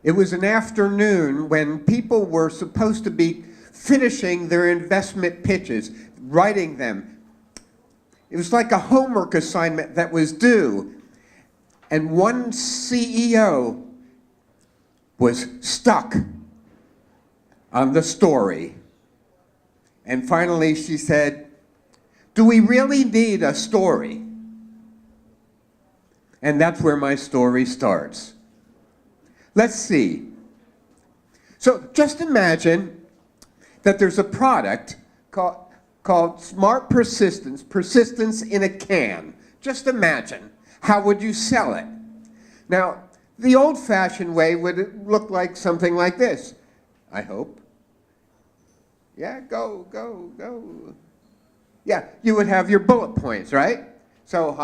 It was an afternoon when people were supposed to be finishing their investment pitches, writing them. It was like a homework assignment that was due. And one CEO was stuck on the story. And finally she said, "Do we really need a story?" And that's where my story starts. Let's see. So just imagine that there's a product called Smart Persistence, persistence in a can. Just imagine. How would you sell it? Now, the old-fashioned way would look like something like this, I hope. Yeah, go, go, go. Yeah, you would have your bullet points, right? So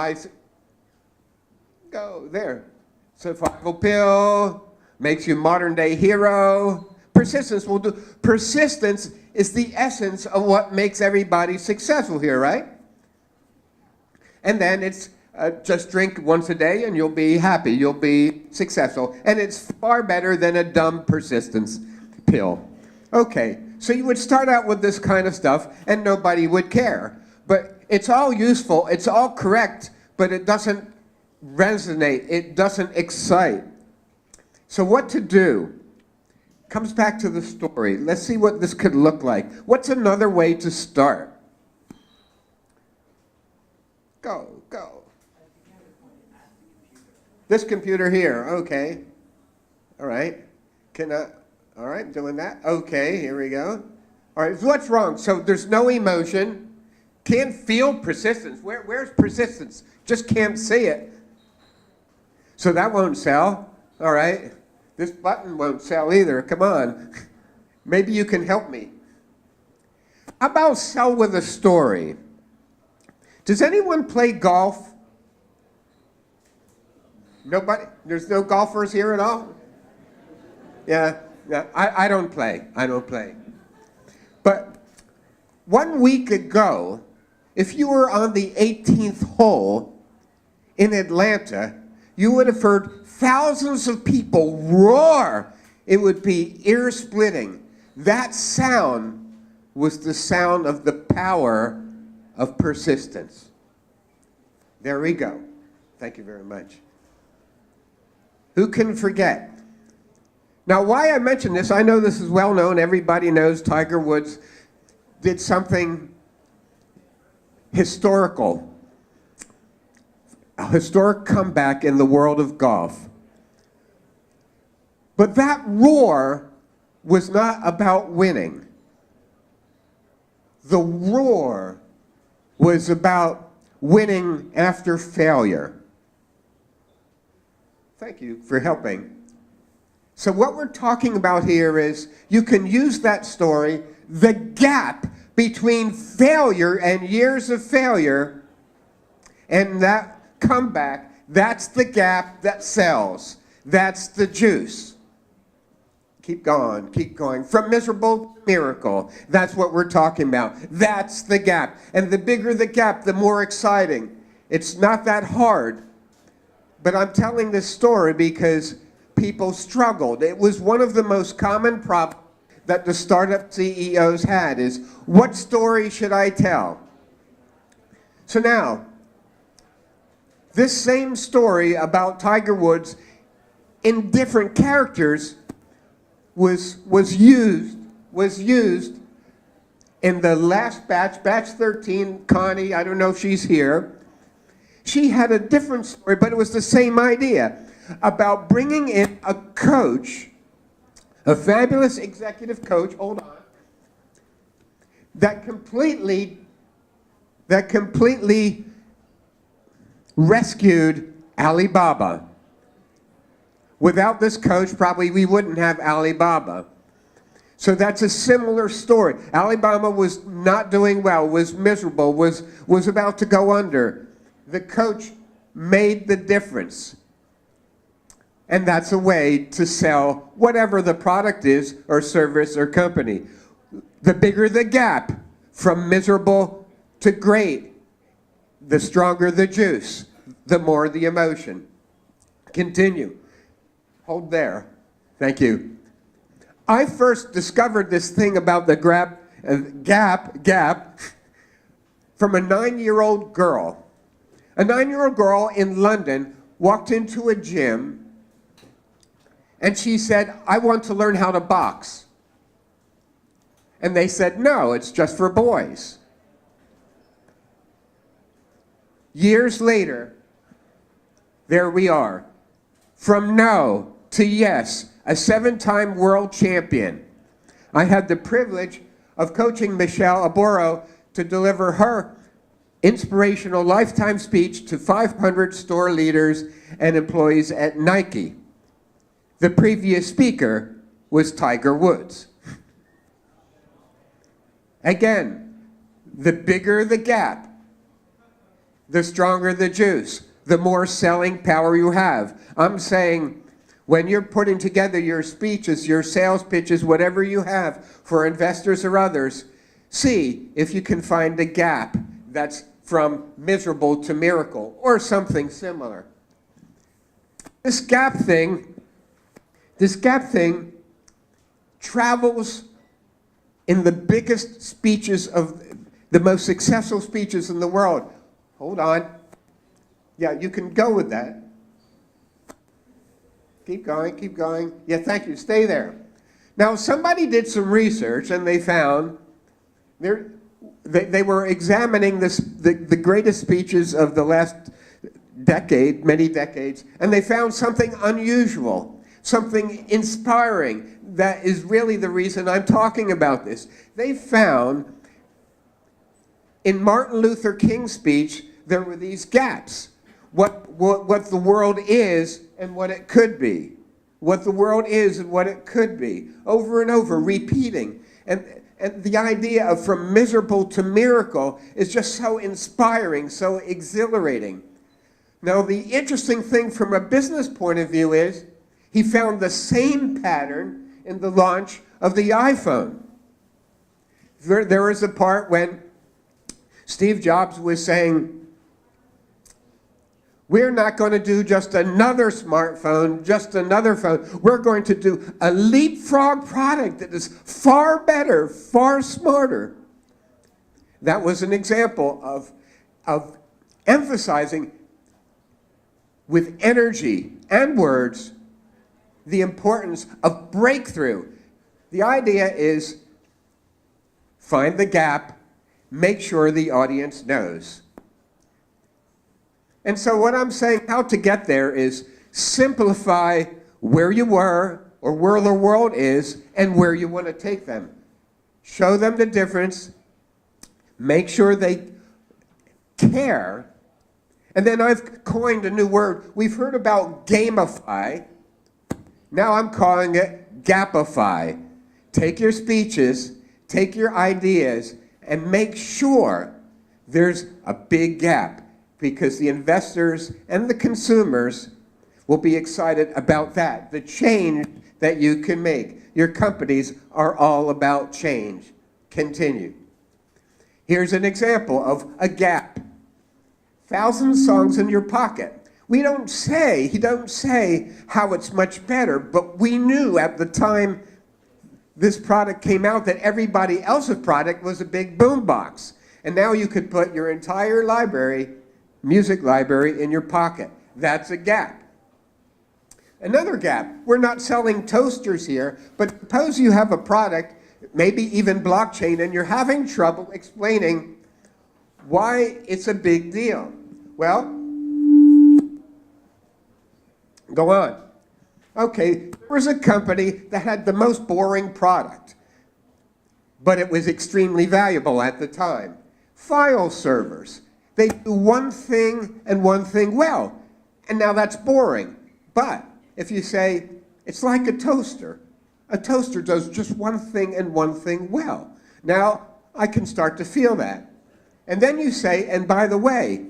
go, there. Survival pill, makes you modern-day hero. Persistence will do. Persistence is the essence of what makes everybody successful here, right? And then it's just drink once a day and you'll be happy, you'll be successful. And it's far better than a dumb persistence pill. Okay, so you would start out with this kind of stuff and nobody would care. But it's all useful, it's all correct, but it doesn't resonate, it doesn't excite. So what to do? Comes back to the story. Let's see what this could look like. What's another way to start? Go, go. This computer here, okay. All right. All right, doing that. Okay, here we go. All right, so what's wrong? So there's no emotion. Can't feel persistence. Where's persistence? Just can't see it. So that won't sell. All right. This button won't sell either. Come on. Maybe you can help me. How about sell with a story? Does anyone play golf? Nobody? There's no golfers here at all? Yeah, I don't play. I don't play. But 1 week ago, if you were on the 18th hole in Atlanta, you would have heard thousands of people roar. It would be ear-splitting. That sound was the sound of the power of persistence. There we go. Thank you very much. Who can forget? Now, why I mention this, I know this is well known. Everybody knows Tiger Woods did something historical. A historic comeback in the world of golf. But that roar was not about winning. The roar was about winning after failure. Thank you for helping. So what we're talking about here is you can use that story, the gap between failure and years of failure, and that comeback, that's the gap that sells. That's the juice. Keep going, keep going. From miserable to miracle. That's what we're talking about. That's the gap. And the bigger the gap, the more exciting. It's not that hard. But I'm telling this story because people struggled. It was one of the most common problems that the startup CEOs had is, what story should I tell? So now, this same story about Tiger Woods in different characters was used in the last batch, batch 13, Connie, I don't know if she's here. She had a different story, but it was the same idea about bringing in a coach, a fabulous executive coach, hold on, that completely rescued Alibaba. Without this coach, probably we wouldn't have Alibaba. So that's a similar story. Alibaba was not doing well, was miserable, was about to go under. The coach made the difference. And that's a way to sell whatever the product is, or service, or company. The bigger the gap from miserable to great, the stronger the juice, the more the emotion. Continue. Hold there. Thank you. I first discovered this thing about the gap from a 9-year-old girl. A 9-year-old girl in London walked into a gym and she said, "I want to learn how to box." And they said, "No, it's just for boys." Years later, there we are. From no to yes, a 7-time world champion. I had the privilege of coaching Michelle Aboro to deliver her inspirational lifetime speech to 500 store leaders and employees at Nike. The previous speaker was Tiger Woods. Again, the bigger the gap, the stronger the juice, the more selling power you have. I'm saying when you're putting together your speeches, your sales pitches, whatever you have for investors or others, see if you can find a gap that's from miserable to miracle or something similar. This gap thing travels in the biggest speeches of the most successful speeches in the world. Hold on. Yeah, you can go with that. Keep going, keep going. Yeah, thank you. Stay there. Now, somebody did some research and they found they were examining the greatest speeches of the last decade, many decades, and they found something unusual, something inspiring that is really the reason I'm talking about this. They found in Martin Luther King's speech, there were these gaps. What the world is and what it could be. What the world is and what it could be. Over and over, repeating. And the idea of from miserable to miracle is just so inspiring, so exhilarating. Now, the interesting thing from a business point of view is he found the same pattern in the launch of the iPhone. There was a part when Steve Jobs was saying, "We're not going to do just another smartphone, just another phone. We're going to do a leapfrog product that is far better, far smarter." That was an example of emphasizing with energy and words the importance of breakthrough. The idea is find the gap, make sure the audience knows. And so what I'm saying, how to get there is simplify where you were or where the world is and where you want to take them. Show them the difference. Make sure they care. And then I've coined a new word. We've heard about gamify. Now I'm calling it gapify. Take your speeches, take your ideas, and make sure there's a big gap, because the investors and the consumers will be excited about that, the change that you can make. Your companies are all about change. Continue. Here's an example of a gap. 1,000 songs in your pocket. He don't say how it's much better, but we knew at the time this product came out that everybody else's product was a big boombox. And now you could put your entire library, music library, in your pocket. That's a gap. Another gap, we're not selling toasters here, but suppose you have a product, maybe even blockchain, and you're having trouble explaining why it's a big deal. Well, go on. Okay, there was a company that had the most boring product, but it was extremely valuable at the time. File servers. They do one thing and one thing well, and now that's boring. But if you say, it's like a toaster does just one thing and one thing well. Now I can start to feel that. And then you say, and by the way,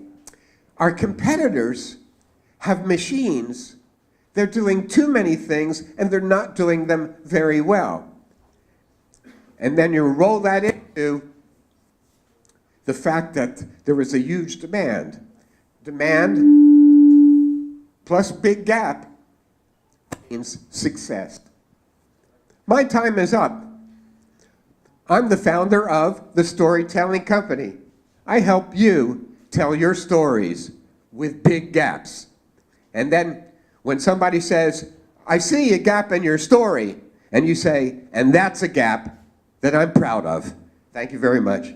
our competitors have machines. They're doing too many things and they're not doing them very well. And then you roll that into the fact that there was a huge demand. Demand plus big gap means success. My time is up. I'm the founder of the Storytelling Company. I help you tell your stories with big gaps. And then when somebody says, I see a gap in your story, and you say, and that's a gap that I'm proud of. Thank you very much.